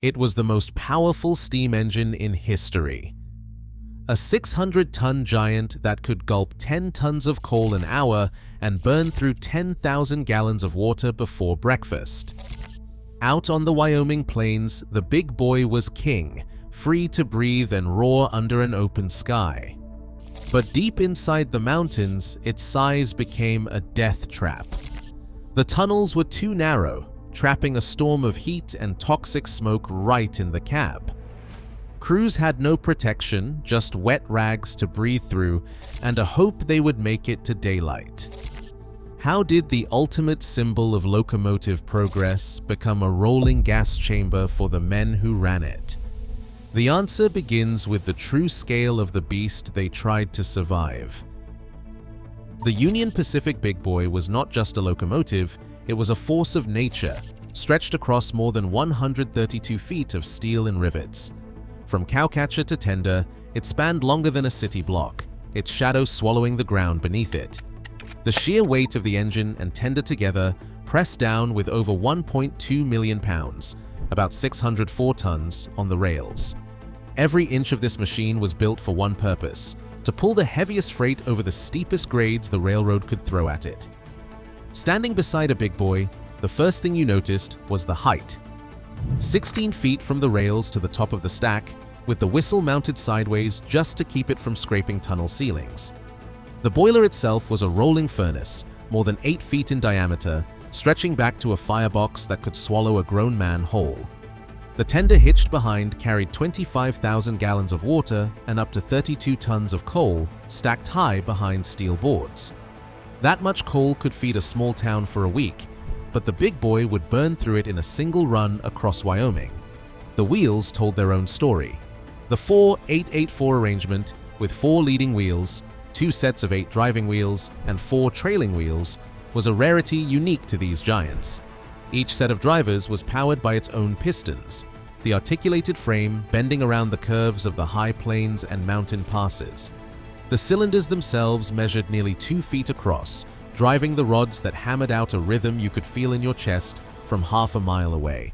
It was the most powerful steam engine in history. A 600-ton giant that could gulp 10 tons of coal an hour and burn through 10,000 gallons of water before breakfast. Out on the Wyoming plains, the big boy was king, free to breathe and roar under an open sky. But deep inside the mountains, its size became a death trap. The tunnels were too narrow, trapping a storm of heat and toxic smoke right in the cab. Crews had no protection, just wet rags to breathe through, and a hope they would make it to daylight. How did the ultimate symbol of locomotive progress become a rolling gas chamber for the men who ran it? The answer begins with the true scale of the beast they tried to survive. The Union Pacific Big Boy was not just a locomotive, it was a force of nature, stretched across more than 132 feet of steel and rivets. From cowcatcher to tender, it spanned longer than a city block, its shadow swallowing the ground beneath it. The sheer weight of the engine and tender together pressed down with over 1.2 million pounds, about 604 tons, on the rails. Every inch of this machine was built for one purpose: to pull the heaviest freight over the steepest grades the railroad could throw at it. Standing beside a big boy, the first thing you noticed was the height. 16 feet from the rails to the top of the stack, with the whistle mounted sideways just to keep it from scraping tunnel ceilings. The boiler itself was a rolling furnace, more than 8 feet in diameter, stretching back to a firebox that could swallow a grown man whole. The tender hitched behind carried 25,000 gallons of water and up to 32 tons of coal stacked high behind steel boards. That much coal could feed a small town for a week, but the big boy would burn through it in a single run across Wyoming. The wheels told their own story. The 4-8-8-4 arrangement, with 4 leading wheels, 2 sets of 8 driving wheels, and 4 trailing wheels, was a rarity unique to these giants. Each set of drivers was powered by its own pistons, the articulated frame bending around the curves of the high plains and mountain passes. The cylinders themselves measured nearly 2 feet across, driving the rods that hammered out a rhythm you could feel in your chest from half a mile away.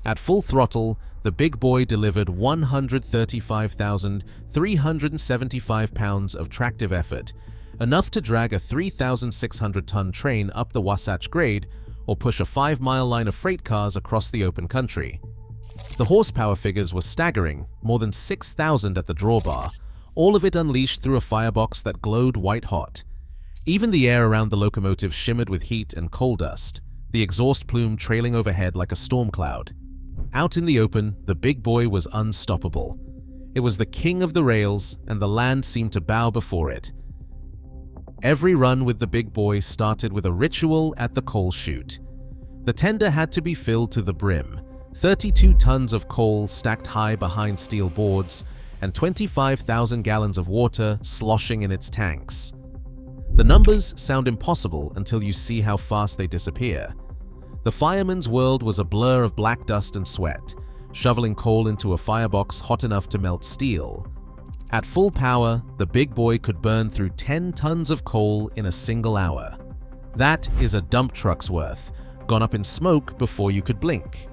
At full throttle, the big boy delivered 135,375 pounds of tractive effort, enough to drag a 3,600-ton train up the Wasatch Grade or push a 5-mile line of freight cars across the open country. The horsepower figures were staggering, more than 6,000 at the drawbar, all of it unleashed through a firebox that glowed white-hot. Even the air around the locomotive shimmered with heat and coal dust, the exhaust plume trailing overhead like a storm cloud. Out in the open, the big boy was unstoppable. It was the king of the rails, and the land seemed to bow before it. Every run with the big boy started with a ritual at the coal chute. The tender had to be filled to the brim, 32 tons of coal stacked high behind steel boards, and 25,000 gallons of water sloshing in its tanks. The numbers sound impossible until you see how fast they disappear. The fireman's world was a blur of black dust and sweat, shoveling coal into a firebox hot enough to melt steel. At full power, the big boy could burn through 10 tons of coal in a single hour. That is a dump truck's worth, gone up in smoke before you could blink.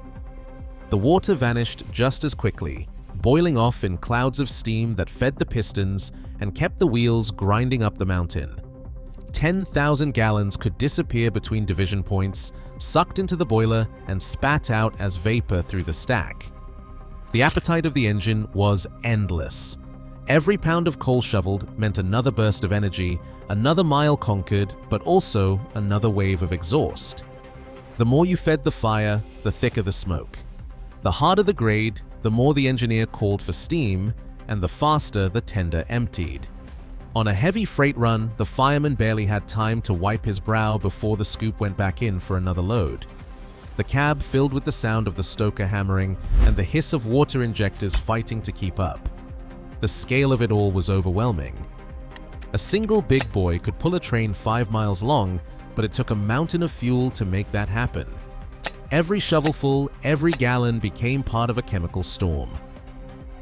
The water vanished just as quickly, boiling off in clouds of steam that fed the pistons and kept the wheels grinding up the mountain. 10,000 gallons could disappear between division points, sucked into the boiler and spat out as vapor through the stack. The appetite of the engine was endless. Every pound of coal shoveled meant another burst of energy, another mile conquered, but also another wave of exhaust. The more you fed the fire, the thicker the smoke. The harder the grade, the more the engineer called for steam, and the faster the tender emptied. On a heavy freight run, the fireman barely had time to wipe his brow before the scoop went back in for another load. The cab filled with the sound of the stoker hammering and the hiss of water injectors fighting to keep up. The scale of it all was overwhelming. A single big boy could pull a train 5 miles long, but it took a mountain of fuel to make that happen. Every shovelful, every gallon became part of a chemical storm.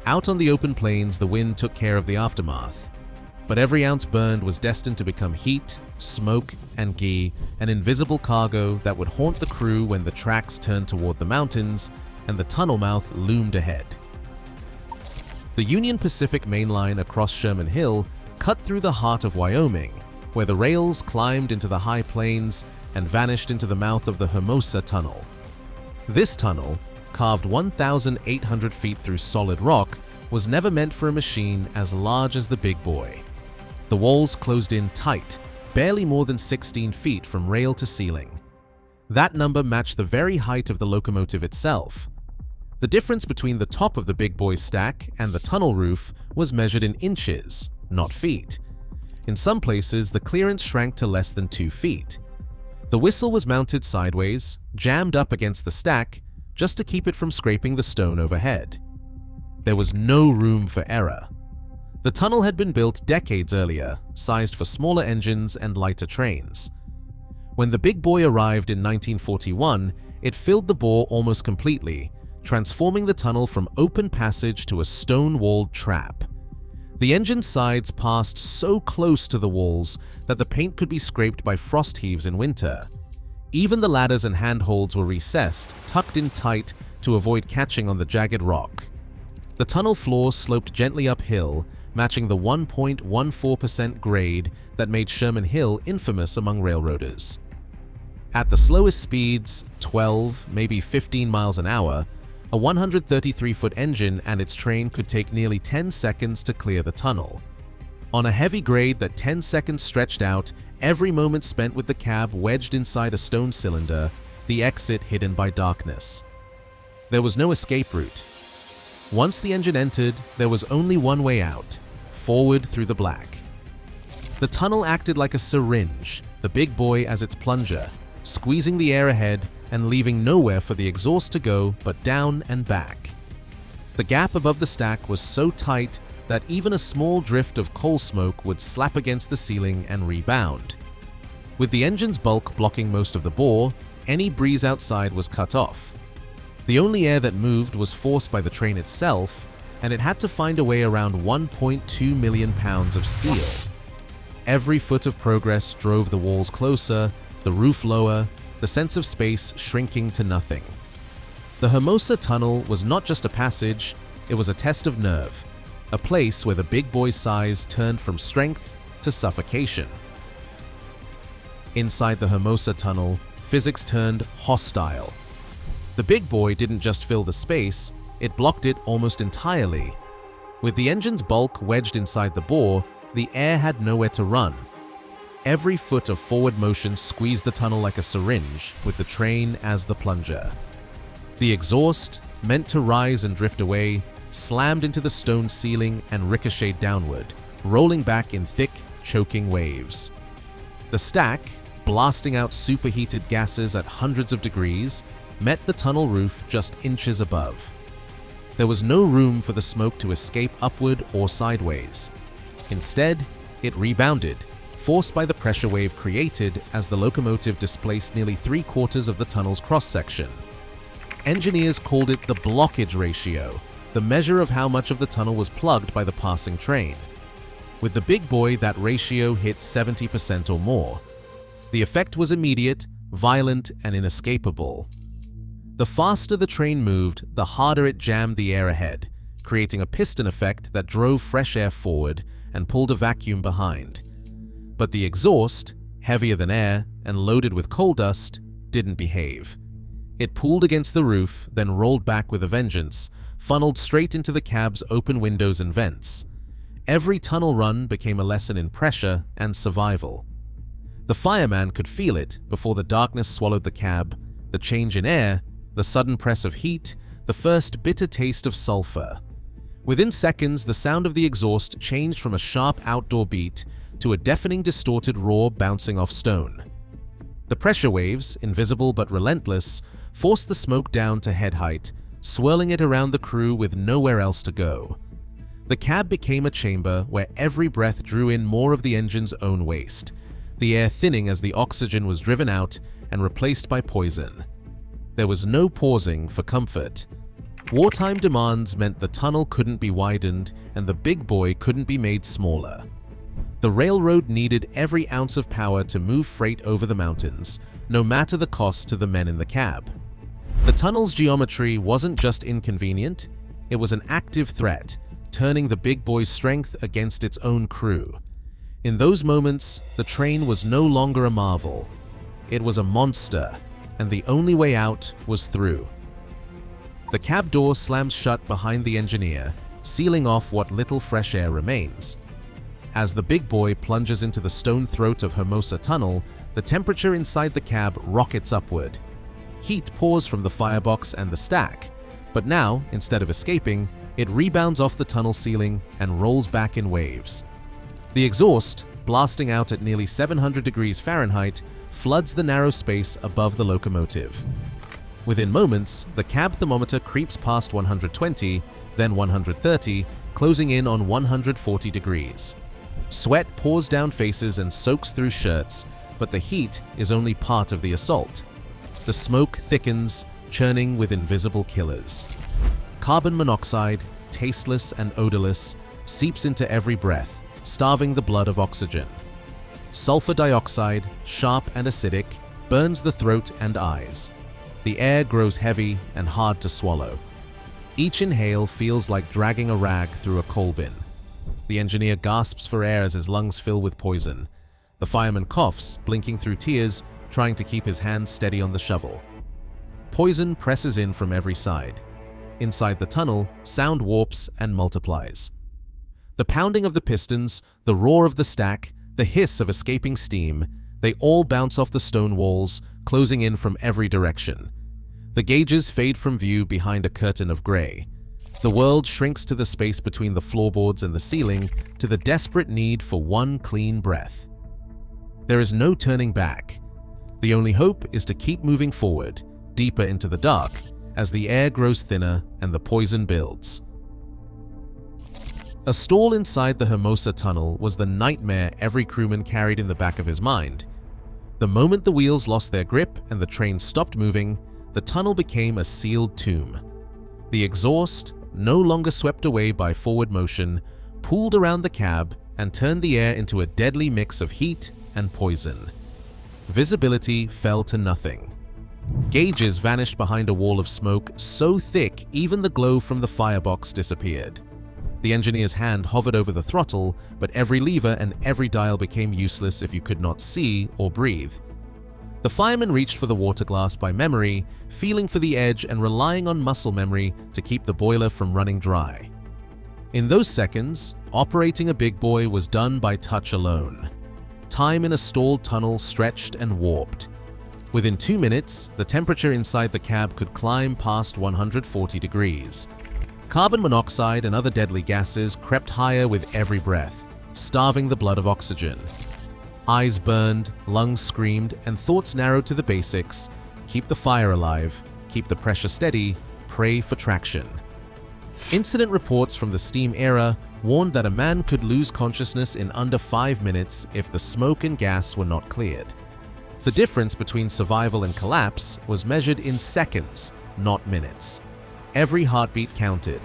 Out on the open plains, the wind took care of the aftermath. But every ounce burned was destined to become heat, smoke, and ghee, an invisible cargo that would haunt the crew when the tracks turned toward the mountains and the tunnel mouth loomed ahead. The Union Pacific Main Line across Sherman Hill cut through the heart of Wyoming, where the rails climbed into the high plains and vanished into the mouth of the Hermosa Tunnel. This tunnel, carved 1,800 feet through solid rock, was never meant for a machine as large as the Big Boy. The walls closed in tight, barely more than 16 feet from rail to ceiling. That number matched the very height of the locomotive itself. The difference between the top of the Big Boy's stack and the tunnel roof was measured in inches, not feet. In some places, the clearance shrank to less than 2 feet. The whistle was mounted sideways, jammed up against the stack, just to keep it from scraping the stone overhead. There was no room for error. The tunnel had been built decades earlier, sized for smaller engines and lighter trains. When the Big Boy arrived in 1941, it filled the bore almost completely, transforming the tunnel from open passage to a stone-walled trap. The engine's sides passed so close to the walls that the paint could be scraped by frost heaves in winter. Even the ladders and handholds were recessed, tucked in tight to avoid catching on the jagged rock. The tunnel floor sloped gently uphill, matching the 1.14% grade that made Sherman Hill infamous among railroaders. At the slowest speeds, 12, maybe 15 miles an hour, a 133-foot engine and its train could take nearly 10 seconds to clear the tunnel. On a heavy grade that 10 seconds stretched out, every moment spent with the cab wedged inside a stone cylinder, the exit hidden by darkness. There was no escape route. Once the engine entered, there was only one way out, forward through the black. The tunnel acted like a syringe, the Big Boy as its plunger, squeezing the air ahead and leaving nowhere for the exhaust to go but down and back. The gap above the stack was so tight that even a small drift of coal smoke would slap against the ceiling and rebound. With the engine's bulk blocking most of the bore, any breeze outside was cut off. The only air that moved was forced by the train itself, and it had to find a way around 1.2 million pounds of steel. Every foot of progress drove the walls closer, the roof lower, the sense of space shrinking to nothing. The Hermosa Tunnel was not just a passage, it was a test of nerve, a place where the Big Boy's size turned from strength to suffocation. Inside the Hermosa Tunnel, physics turned hostile. The Big Boy didn't just fill the space, it blocked it almost entirely. With the engine's bulk wedged inside the bore, the air had nowhere to run. Every foot of forward motion squeezed the tunnel like a syringe, with the train as the plunger. The exhaust, meant to rise and drift away, slammed into the stone ceiling and ricocheted downward, rolling back in thick, choking waves. The stack, blasting out superheated gases at hundreds of degrees, met the tunnel roof just inches above. There was no room for the smoke to escape upward or sideways. Instead, it rebounded, forced by the pressure wave created as the locomotive displaced nearly 3/4 of the tunnel's cross-section. Engineers called it the blockage ratio, the measure of how much of the tunnel was plugged by the passing train. With the Big Boy, that ratio hit 70% or more. The effect was immediate, violent, and inescapable. The faster the train moved, the harder it jammed the air ahead, creating a piston effect that drove fresh air forward and pulled a vacuum behind. But the exhaust, heavier than air and loaded with coal dust, didn't behave. It pulled against the roof, then rolled back with a vengeance, funneled straight into the cab's open windows and vents. Every tunnel run became a lesson in pressure and survival. The fireman could feel it before the darkness swallowed the cab, the change in air, the sudden press of heat, the first bitter taste of sulfur. Within seconds, the sound of the exhaust changed from a sharp outdoor beat to a deafening distorted roar bouncing off stone. The pressure waves, invisible but relentless, forced the smoke down to head height, swirling it around the crew with nowhere else to go. The cab became a chamber where every breath drew in more of the engine's own waste, the air thinning as the oxygen was driven out and replaced by poison. There was no pausing for comfort. Wartime demands meant the tunnel couldn't be widened and the Big Boy couldn't be made smaller. The railroad needed every ounce of power to move freight over the mountains, no matter the cost to the men in the cab. The tunnel's geometry wasn't just inconvenient, it was an active threat, turning the big boy's strength against its own crew. In those moments, the train was no longer a marvel. It was a monster, and the only way out was through. The cab door slams shut behind the engineer, sealing off what little fresh air remains. As the big boy plunges into the stone throat of Hermosa Tunnel, the temperature inside the cab rockets upward. Heat pours from the firebox and the stack, but now, instead of escaping, it rebounds off the tunnel ceiling and rolls back in waves. The exhaust, blasting out at nearly 700 degrees Fahrenheit, floods the narrow space above the locomotive. Within moments, the cab thermometer creeps past 120, then 130, closing in on 140 degrees. Sweat pours down faces and soaks through shirts, but the heat is only part of the assault. The smoke thickens, churning with invisible killers. Carbon monoxide, tasteless and odorless, seeps into every breath, starving the blood of oxygen. Sulfur dioxide, sharp and acidic, burns the throat and eyes. The air grows heavy and hard to swallow. Each inhale feels like dragging a rag through a coal bin. The engineer gasps for air as his lungs fill with poison. The fireman coughs, blinking through tears, trying to keep his hands steady on the shovel. Poison presses in from every side. Inside the tunnel, sound warps and multiplies. The pounding of the pistons, the roar of the stack, the hiss of escaping steam, they all bounce off the stone walls, closing in from every direction. The gauges fade from view behind a curtain of gray. The world shrinks to the space between the floorboards and the ceiling, to the desperate need for one clean breath. There is no turning back. The only hope is to keep moving forward, deeper into the dark, as the air grows thinner and the poison builds. A stall inside the Hermosa Tunnel was the nightmare every crewman carried in the back of his mind. The moment the wheels lost their grip and the train stopped moving, the tunnel became a sealed tomb. The exhaust, no longer swept away by forward motion, pooled around the cab and turned the air into a deadly mix of heat and poison. Visibility fell to nothing. Gauges vanished behind a wall of smoke so thick even the glow from the firebox disappeared. The engineer's hand hovered over the throttle, but every lever and every dial became useless if you could not see or breathe. The fireman reached for the water glass by memory, feeling for the edge and relying on muscle memory to keep the boiler from running dry. In those seconds, operating a big boy was done by touch alone. Time in a stalled tunnel stretched and warped. Within 2 minutes, the temperature inside the cab could climb past 140 degrees. Carbon monoxide and other deadly gases crept higher with every breath, starving the blood of oxygen. Eyes burned, lungs screamed, and thoughts narrowed to the basics: keep the fire alive, keep the pressure steady, pray for traction. Incident reports from the steam era warned that a man could lose consciousness in under 5 minutes if the smoke and gas were not cleared. The difference between survival and collapse was measured in seconds, not minutes. Every heartbeat counted.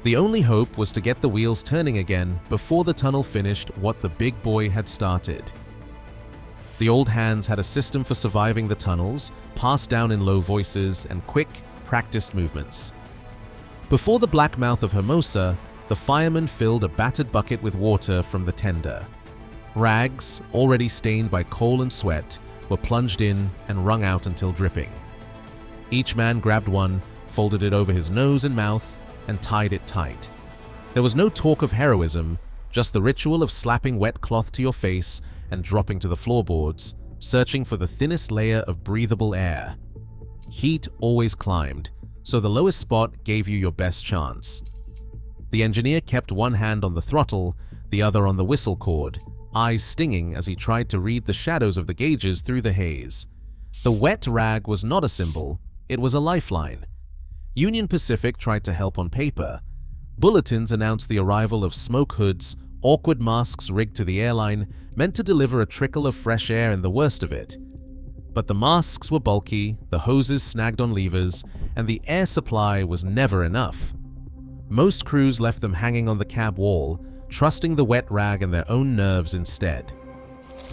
The only hope was to get the wheels turning again before the tunnel finished what the big boy had started. The old hands had a system for surviving the tunnels, passed down in low voices and quick, practiced movements. Before the black mouth of Hermosa, the fireman filled a battered bucket with water from the tender. Rags, already stained by coal and sweat, were plunged in and wrung out until dripping. Each man grabbed one, folded it over his nose and mouth, and tied it tight. There was no talk of heroism, just the ritual of slapping wet cloth to your face and dropping to the floorboards, searching for the thinnest layer of breathable air. Heat always climbed, so the lowest spot gave you your best chance. The engineer kept one hand on the throttle, the other on the whistle cord, eyes stinging as he tried to read the shadows of the gauges through the haze. The wet rag was not a symbol, it was a lifeline. Union Pacific tried to help on paper. Bulletins announced the arrival of smoke hoods, awkward masks rigged to the airline, meant to deliver a trickle of fresh air in the worst of it. But the masks were bulky, the hoses snagged on levers, and the air supply was never enough. Most crews left them hanging on the cab wall, trusting the wet rag and their own nerves instead.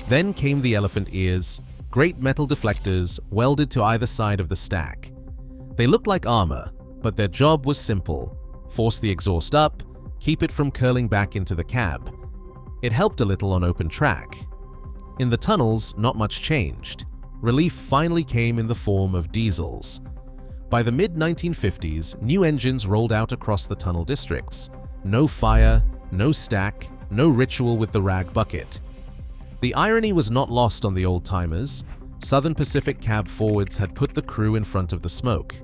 Then came the elephant ears, great metal deflectors welded to either side of the stack. They looked like armor, but their job was simple: force the exhaust up, keep it from curling back into the cab. It helped a little on open track. In the tunnels, not much changed. Relief finally came in the form of diesels. By the mid-1950s, new engines rolled out across the tunnel districts. No fire, no stack, no ritual with the rag bucket. The irony was not lost on the old-timers. Southern Pacific cab forwards had put the crew in front of the smoke.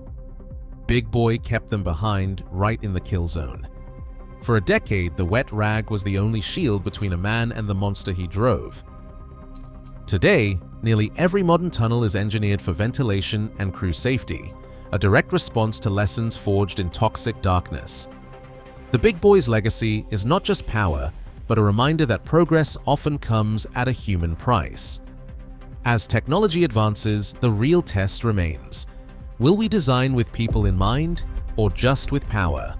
Big Boy kept them behind, right in the kill zone. For a decade, the wet rag was the only shield between a man and the monster he drove. Today, nearly every modern tunnel is engineered for ventilation and crew safety, a direct response to lessons forged in toxic darkness. The Big Boy's legacy is not just power, but a reminder that progress often comes at a human price. As technology advances, the real test remains. Will we design with people in mind, or just with power?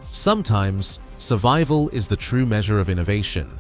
Sometimes, survival is the true measure of innovation.